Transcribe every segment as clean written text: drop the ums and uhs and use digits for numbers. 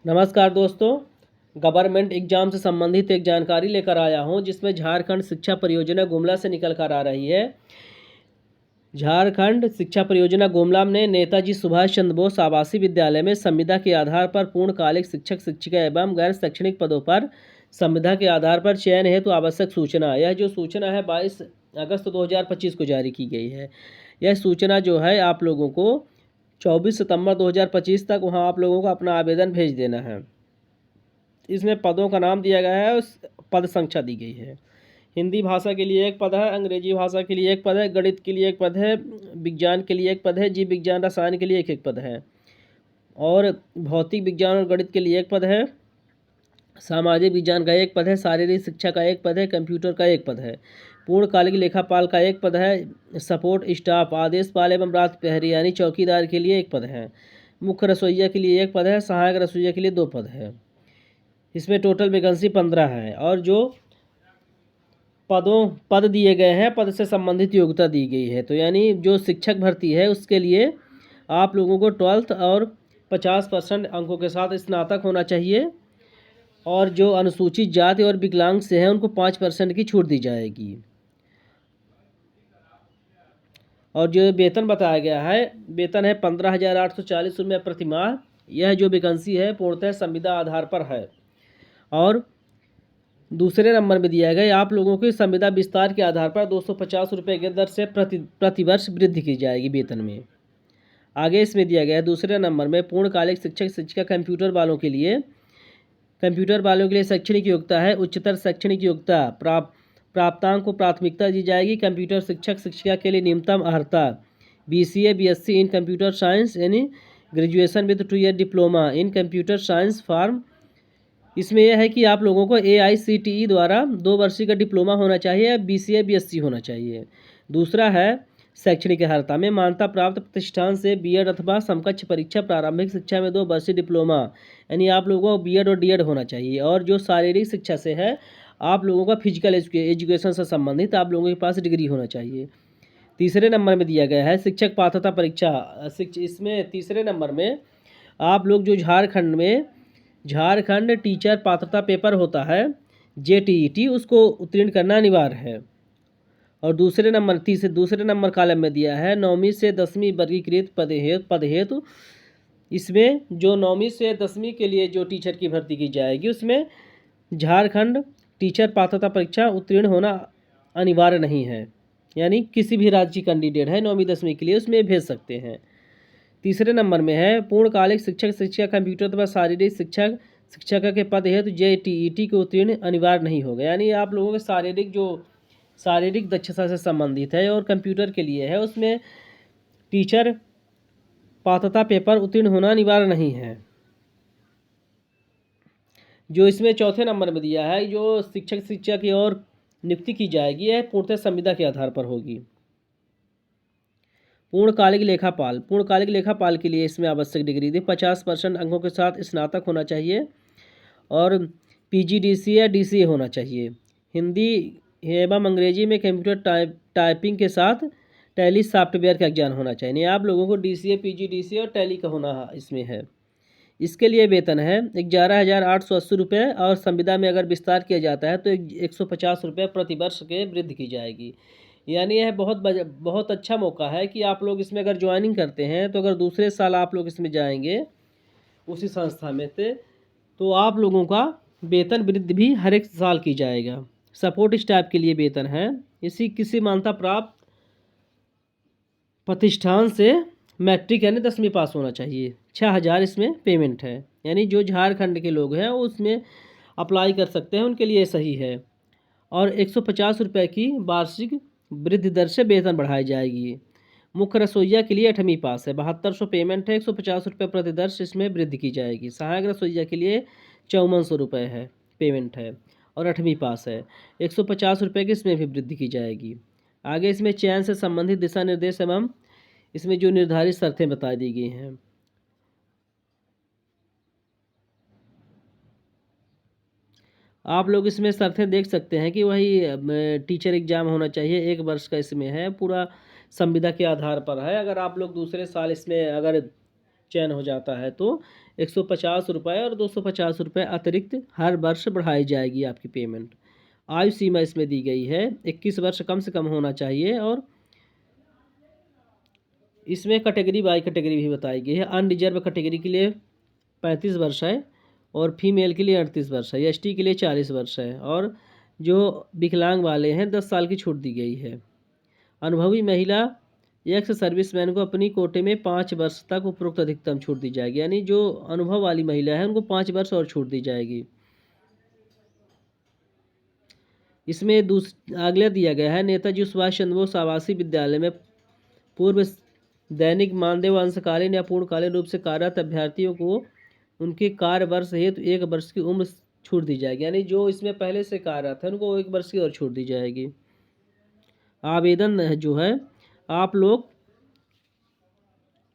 नमस्कार दोस्तों, government exam से संबंधित एक जानकारी लेकर आया हूं जिसमें झारखंड शिक्षा परियोजना गुमला से निकल कर आ रही है। झारखंड शिक्षा परियोजना गुमला ने नेताजी सुभाष चंद्र बोस आवासीय विद्यालय में संविदा के आधार पर पूर्णकालिक शिक्षक शिक्षिका एवं गैर शैक्षणिक पदों पर संविदा के आधार पर चयन हेतु आवश्यक सूचना, यह जो सूचना है 22 अगस्त 2025 को जारी की गई है। यह सूचना जो है आप लोगों को 24 सितंबर 2025 तक वहां आप लोगों को अपना आवेदन भेज देना है। इसमें पदों का नाम दिया गया है, उस पद संख्या दी गई है। हिंदी भाषा के लिए एक पद है, अंग्रेजी भाषा के लिए एक पद है, गणित के लिए एक पद है, विज्ञान के लिए एक पद है, जीव विज्ञान रसायन के लिए एक पद है, और भौतिक विज्ञान और गणित के लिए एक पद है, सामाजिक विज्ञान का एक पद है, शारीरिक शिक्षा का एक पद है, कंप्यूटर का एक पद है, पूर्णकालिक लेखापाल का एक पद है, सपोर्ट स्टाफ आदेशपाल एवं रात प्रहरी यानी चौकीदार के लिए एक पद है, मुख्य रसोइया के लिए एक पद है, सहायक रसोइया के लिए 2 पद है। इसमें टोटल वैकेंसी 15 है और जो पद दिए गए हैं, पद से संबंधित योग्यता दी गई है। तो यानी जो शिक्षक भर्ती है उसके लिए आप लोगों को 12th और 50% अंकों के साथ स्नातक होना चाहिए, और जो अनुसूचित जाति और विकलांग से हैं उनको 5% की छूट दी जाएगी। और जो वेतन बताया गया है, वेतन है 15,840 रुपये प्रति माह। यह जो वैकेंसी है पूर्णतः संविदा आधार पर है। और दूसरे नंबर में दिया गया आप लोगों की संविदा विस्तार के आधार पर 250 रुपये की दर से प्रतिवर्ष वृद्धि की जाएगी वेतन में। आगे इसमें दिया गया है दूसरे नंबर में पूर्णकालिक शिक्षक शिक्षिका कंप्यूटर वालों के लिए शैक्षणिक योग्यता है उच्चतर शैक्षणिक योग्यता प्राप्तांक को प्राथमिकता दी जाएगी। कंप्यूटर शिक्षक शिक्षिका के लिए न्यूनतम अर्हता BCA BSc in computer science यानी graduation with 2 year diploma in computer science form. इसमें यह है कि आप लोगों को AICTE द्वारा 2 वर्षीय का डिप्लोमा होना चाहिए, BCA BSc होना चाहिए। दूसरा है शैक्षणिक अर्हता में मान्यता प्राप्त प्रतिष्ठान से B.Ed अथवा समकक्ष परीक्षा प्रारंभिक शिक्षा में 2 वर्षीय डिप्लोमा यानी आप लोगों को B.Ed और D.Ed होना चाहिए। और जो शारीरिक शिक्षा से है आप लोगों का फिजिकल एजुकेशन से संबंधित आप लोगों के पास डिग्री होना चाहिए। तीसरे नंबर में दिया गया है शिक्षक पात्रता परीक्षा। इसमें तीसरे नंबर में आप लोग जो झारखंड टीचर पात्रता पेपर होता है JTET उसको उत्तीर्ण करना अनिवार्य है। और दूसरे नंबर कॉलम में दिया है 9वीं से 10वीं वर्गीकृत पद हेतु। इसमें जो 9वीं से 10वीं के लिए जो टीचर की भर्ती की जाएगी उसमें झारखंड टीचर पात्रता परीक्षा उत्तीर्ण होना अनिवार्य नहीं है, यानी किसी भी राज्य की कैंडिडेट है 9वीं 10वीं के लिए उसमें भेज सकते हैं। तीसरे नंबर में है पूर्णकालिक शिक्षक शिक्षिका कंप्यूटर तथा शारीरिक शिक्षक के पद हेतु JTET को उत्तीर्ण अनिवार्य नहीं होगा, यानी आप लोगों के शारीरिक दक्षता से संबंधित है और कंप्यूटर के लिए है उसमें टीचर पात्रता पेपर उत्तीर्ण होना अनिवार्य नहीं है। जो इसमें चौथे नंबर में दिया है जो शिक्षक शिक्षा की ओर नियुक्ति की जाएगी यह पूर्णतः संविदा के आधार पर होगी। पूर्णकालिक लेखापाल के लिए इसमें आवश्यक डिग्री 50% अंकों के साथ स्नातक होना चाहिए और PGDCA या DCA होना चाहिए। हिंदी एवं अंग्रेजी में कंप्यूटर टाइपिंग के साथ टैली सॉफ्टवेयर का ज्ञान होना चाहिए। नहीं आप लोगों को DCA PGDCA और टैली का होना इसमें है। इसके लिए वेतन है 11,880 रुपये और संविदा में अगर विस्तार किया जाता है तो 150 रुपये प्रतिवर्ष के वृद्धि की जाएगी। यानी यह बहुत अच्छा मौका है कि आप लोग इसमें अगर ज्वाइनिंग करते हैं तो अगर दूसरे साल आप लोग इसमें जाएंगे उसी संस्था में से तो आप लोगों का वेतन वृद्धि भी हर एक साल की जाएगा। सपोर्ट स्टाफ के लिए वेतन है किसी मान्यता प्राप्त प्रतिष्ठान से मैट्रिक यानी 10वीं पास होना चाहिए। 6,000 इसमें पेमेंट है, यानी जो झारखंड के लोग हैं उसमें अप्लाई कर सकते हैं, उनके लिए सही है। और 150 रुपये की वार्षिक वृद्धि दर से वेतन बढ़ाई जाएगी। मुख्य रसोइया के लिए 8वीं पास है, 7200 पेमेंट है, 150 रुपये प्रतिदर्श इसमें वृद्धि की जाएगी। सहायक रसोइया के लिए 5400 रुपये है पेमेंट है और 8वीं पास है, 150 रुपये की इसमें भी वृद्धि की जाएगी। आगे इसमें चयन से संबंधित दिशा निर्देश एवं इसमें जो निर्धारित शर्तें बता दी गई हैं। आप लोग इसमें शर्तें देख सकते हैं कि वही टीचर एग्जाम होना चाहिए, 1 वर्ष का इसमें है, पूरा संविदा के आधार पर है। अगर आप लोग दूसरे साल इसमें अगर चयन हो जाता है तो 150 रुपये और 250 रुपये अतिरिक्त हर वर्ष बढ़ाई जाएगी आपकी पेमेंट। आयु सीमा इसमें दी गई है 21 वर्ष कम से कम होना चाहिए और इसमें कैटेगरी बाई कैटेगरी भी बताई गई है। अनरिजर्व कैटेगरी के लिए 35 वर्ष है और फीमेल के लिए 38 वर्ष है, एसटी के लिए 40 वर्ष है और जो विकलांग वाले हैं 10 साल की छूट दी गई है। अनुभवी महिला एक्स सर्विसमैन को अपनी कोटे में 5 वर्ष तक उपरोक्त अधिकतम छूट दी जाएगी, यानी जो अनुभव वाली महिला है उनको 5 वर्ष और छूट दी जाएगी। इसमें अगला दिया गया है नेताजी सुभाष चंद्र बोस आवासीय विद्यालय में पूर्व दैनिक मानदेय व अंशकालीन या पूर्णकालीन रूप से कार्यरत अभ्यर्थियों को उनके कार्य वर्ष हेतु 1 वर्ष की उम्र छूट दी जाएगी, यानी जो इसमें पहले से कार्यरत है उनको 1 वर्ष की और छूट दी जाएगी। आवेदन जो है आप लोग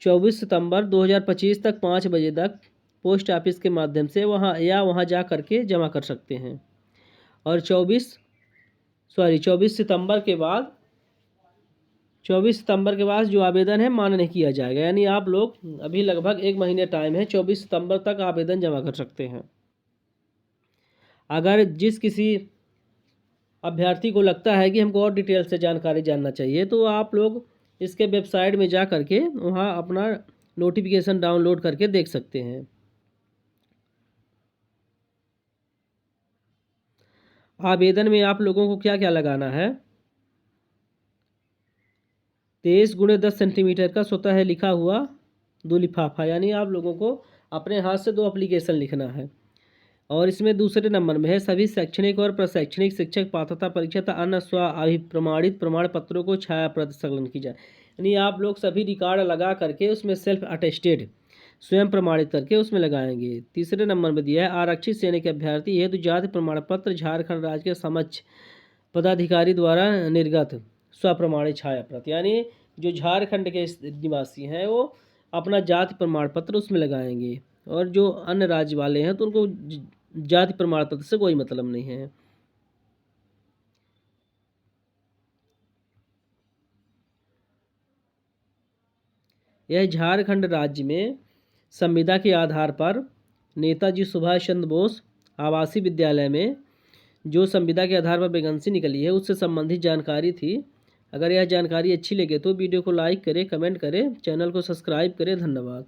24 सितंबर 2025 तक 5 बजे तक पोस्ट ऑफिस के माध्यम से वहाँ जा करके जमा कर सकते हैं और 24 सितंबर के बाद जो आवेदन है मान्य नहीं किया जाएगा, यानी आप लोग अभी लगभग 1 महीने टाइम है, 24 सितंबर तक आवेदन जमा कर सकते हैं। अगर जिस किसी अभ्यर्थी को लगता है कि हमको और डिटेल से जानकारी जानना चाहिए तो आप लोग इसके वेबसाइट में जा करके वहाँ अपना नोटिफिकेशन डाउनलोड करके देख सकते हैं। आवेदन में आप लोगों को क्या क्या लगाना है, 23 × 10 सेंटीमीटर का स्वतः है लिखा हुआ 2 लिफाफा, यानी आप लोगों को अपने हाथ से 2 एप्लीकेशन लिखना है। और इसमें दूसरे नंबर में है सभी शैक्षणिक और प्रशैक्षणिक शिक्षक पात्रता परीक्षा तथा अन्य स्व अभिप्रमाणित प्रमाण पत्रों को छाया प्रति संकलन की जाए, यानी आप लोग सभी रिकॉर्ड लगा करके उसमें सेल्फ अटेस्टेड स्वयं प्रमाणित करके उसमें लगाएंगे। तीसरे नंबर में दिया है आरक्षित श्रेणी के अभ्यर्थी हेतु जाति प्रमाण पत्र झारखंड राज्य के समक्ष पदाधिकारी द्वारा निर्गत स्वप्रमाणित छाया प्रति, यानी जो झारखंड के निवासी हैं वो अपना जाति प्रमाण पत्र उसमें लगाएंगे और जो अन्य राज्य वाले हैं तो उनको जाति प्रमाण पत्र से कोई मतलब नहीं है। यह झारखंड राज्य में संविदा के आधार पर नेताजी सुभाष चंद्र बोस आवासीय विद्यालय में जो संविदा के आधार पर वैकेंसी निकली है उससे संबंधित जानकारी थी। अगर यह जानकारी अच्छी लगे तो वीडियो को लाइक करें, कमेंट करें, चैनल को सब्सक्राइब करें। धन्यवाद।